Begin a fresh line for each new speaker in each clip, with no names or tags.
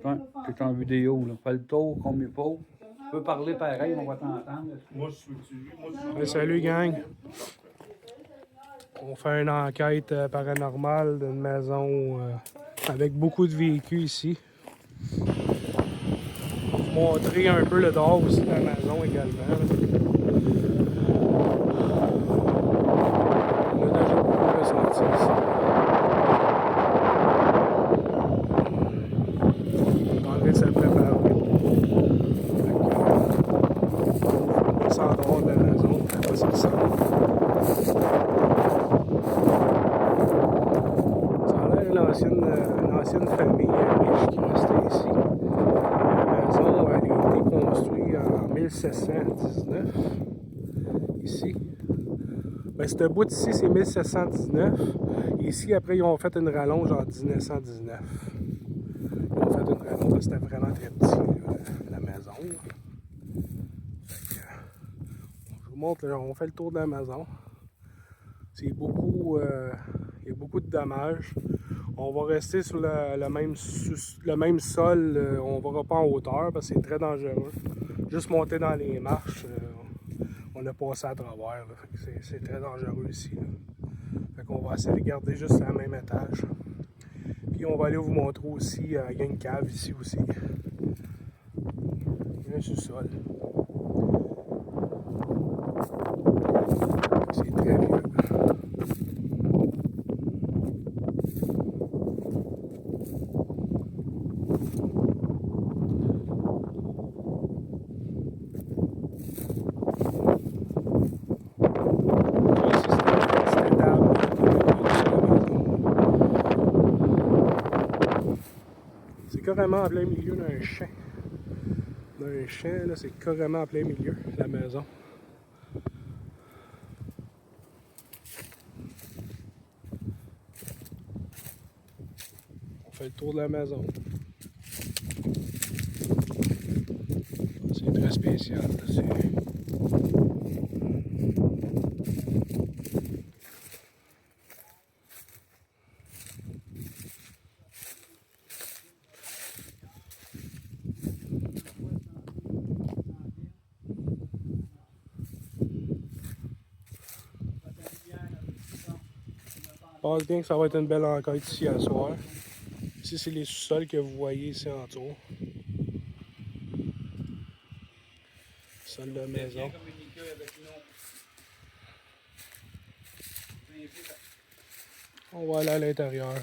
Ouais, t'es en vidéo, là. Fais le tour comme il faut. Tu peux parler pareil, on va t'entendre.
Moi, je suis.
Hey, salut gang! On fait une enquête paranormale d'une maison avec beaucoup de véhicules ici. On va vous montrer un peu le dehors aussi de la maison également. Là. On a déjà beaucoup ressenti ici. On est en train de se préparer. On s'en dehors de la maison, à quoi ça ressemble. Ça a l'air une ancienne famille riche qui restait ici. La maison elle a été construite en 1719. Ici. Ben, ce bout ici, c'est 1719. Et ici, après, ils ont fait une rallonge en 1919. Ils ont fait une rallonge, c'était vraiment très petit, la maison. Je vous montre, là, on fait le tour de la maison. C'est beaucoup, il y a beaucoup de dommages. On va rester sur le même sol, on ne va pas en hauteur parce que c'est très dangereux. Juste monter dans les marches, on a passé à travers. C'est très dangereux ici. Là. Fait qu'on va essayer de garder juste à même étage. Puis on va aller vous montrer aussi, il y a une cave ici aussi. Il y a un sous-sol. C'est très vieux. C'est carrément en plein milieu d'un champ. D'un champ, là, c'est carrément en plein milieu, la maison. On fait le tour de la maison. C'est très spécial. Je pense bien que ça va être une belle enquête ici à soir. Ici, c'est les sous-sols que vous voyez ici en dessous. Sol de maison. On va aller à l'intérieur.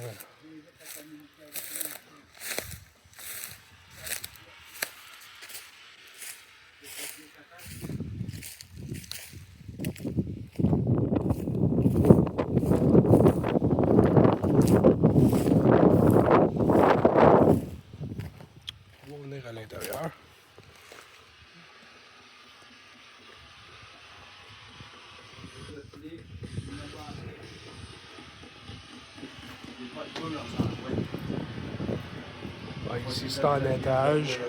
On va venir à l'intérieur. Ici, c'est en étage.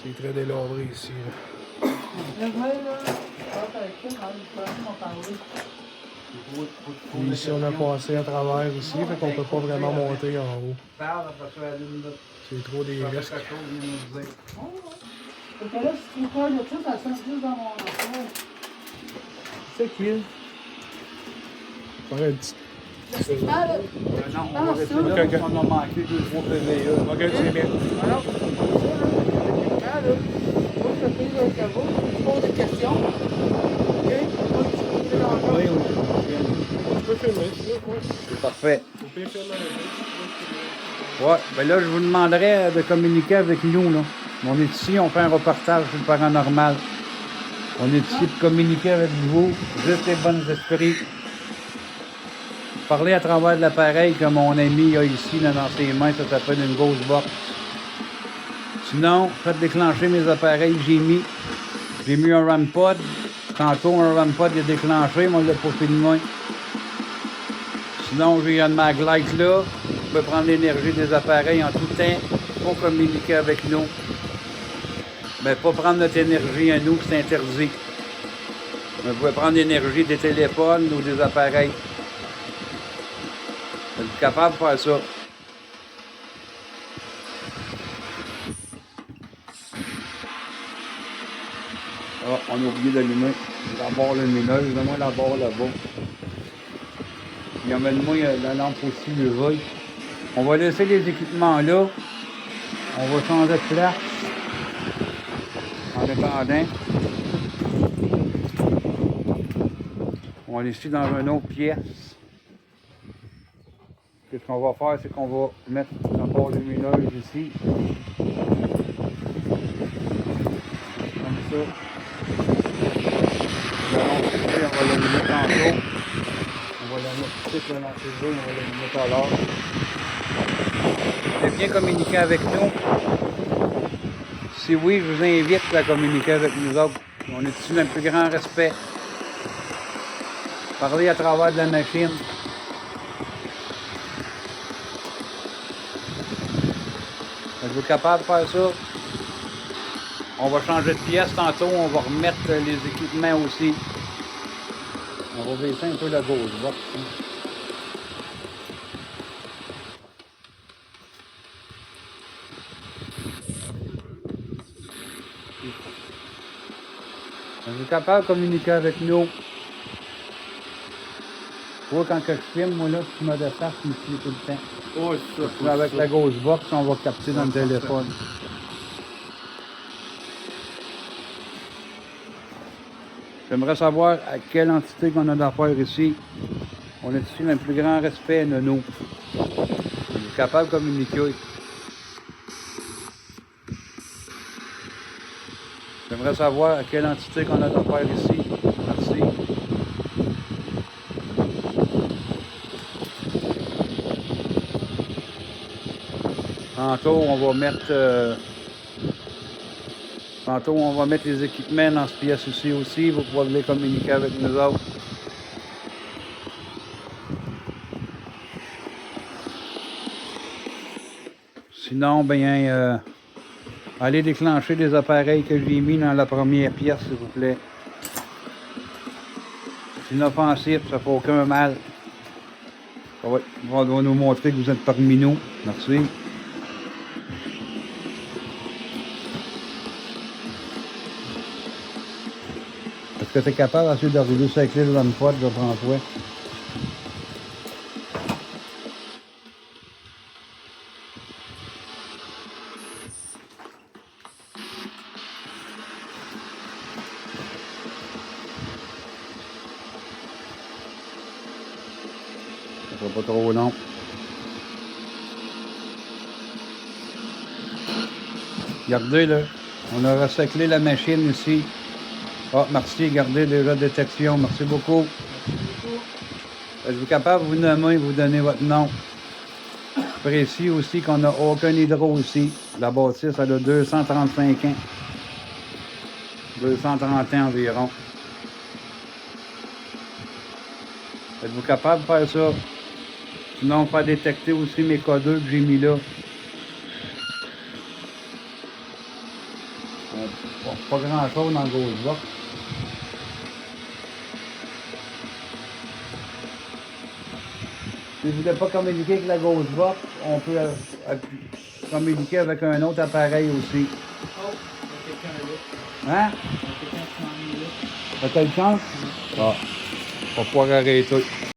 C'est très délabré ici. Puis ici, on a passé à travers ici, fait qu'on peut pas vraiment monter en haut. C'est trop des risques. C'est qui? Ouais, un petit.
Non, on va rester là,
Ok.
on a manqué 2-3 PVE.
Ok, c'est bien.
Alors, moi, je prie le cerveau, je pose des questions. OK?
Oui, oui. Tu peux filmer, si tu veux, ouais.
C'est parfait.
Tu peux filmer un peu.
Ouais, ben là, je vous demanderais de communiquer avec nous, là. On est ici, on fait un reportage sur le paranormal. On est ici pour communiquer avec vous, juste les bons esprits. Parler à travers de l'appareil que mon ami a ici, là, dans ses mains, ça s'appelle une grosse box. Sinon, faites déclencher mes appareils que j'ai mis un RAMPod. Tantôt, un RAMPod est déclenché, moi, je l'ai pas filmé. Sinon, j'ai un maglite là. Vous pouvez prendre l'énergie des appareils en tout temps pour communiquer avec nous. Mais pas prendre notre énergie à nous, c'est interdit. Mais vous pouvez prendre l'énergie des téléphones ou des appareils. Êtes-vous capable de faire ça? Ah, on a oublié d'allumer la barre lumineuse. Donne-moi la barre là-bas. Puis emmène-moi la lampe aussi UV. On va laisser les équipements là. On va changer de place. En attendant. On est ici dans une autre pièce. Qu'est-ce qu'on va faire, c'est qu'on va mettre la barre lumineuse ici. Comme ça. La lampe UV, on va l'allumer tantôt. On va la mettre toute la lampe UV, on va l'allumer tout à l'heure. Vous voulez bien communiquer avec nous? Si oui, je vous invite à communiquer avec nous autres. On est ici dans le plus grand respect. Parler à travers de la machine. Êtes-vous capable de faire ça? On va changer de pièce tantôt, on va remettre les équipements aussi. On va baisser un peu la gauche box. Êtes-vous capable de communiquer avec nous? Toi, quand que je filme, moi là, tu me déplaces, je me suis tout le temps.
Oh, c'est ça.
Avec la gauche box, on va capter dans le téléphone. J'aimerais savoir à quelle entité qu'on a d'affaires ici. On est ici dans le plus grand respect de nous. Êtes-vous capable de communiquer? J'aimerais savoir à quelle entité qu'on a d'affaires ici. Merci. Tantôt, on va mettre les équipements dans cette pièce ici aussi. Vous pouvez venir communiquer avec nous autres. Sinon, bien, allez déclencher les appareils que j'ai mis dans la première pièce, s'il vous plaît. C'est inoffensif, ça ne fait aucun mal. On va nous montrer que vous êtes parmi nous. Merci. Est-ce que tu es capable d'essayer de rouler sa clé dans une porte, je prends toi? Ça sera pas trop long. Regardez là, on a recyclé la machine ici. Ah, merci, regardez déjà détection, merci beaucoup. Êtes-vous capable de vous nommer, vous donner votre nom précis aussi, qu'on n'a aucun hydro ici. La bâtisse, elle a 235 ans. 230 ans environ. Êtes-vous capable de faire ça? Sinon, faire détecter aussi mes codeurs que j'ai mis là. Pas grand-chose dans le gros box. Si vous ne voulez pas communiquer avec la gauche box, on peut communiquer avec un autre appareil aussi.
Oh, il y a quelqu'un là.
Hein?
Il y a quelqu'un qui s'en est là.
T'as quelle chance? Ah, on va pouvoir arrêter.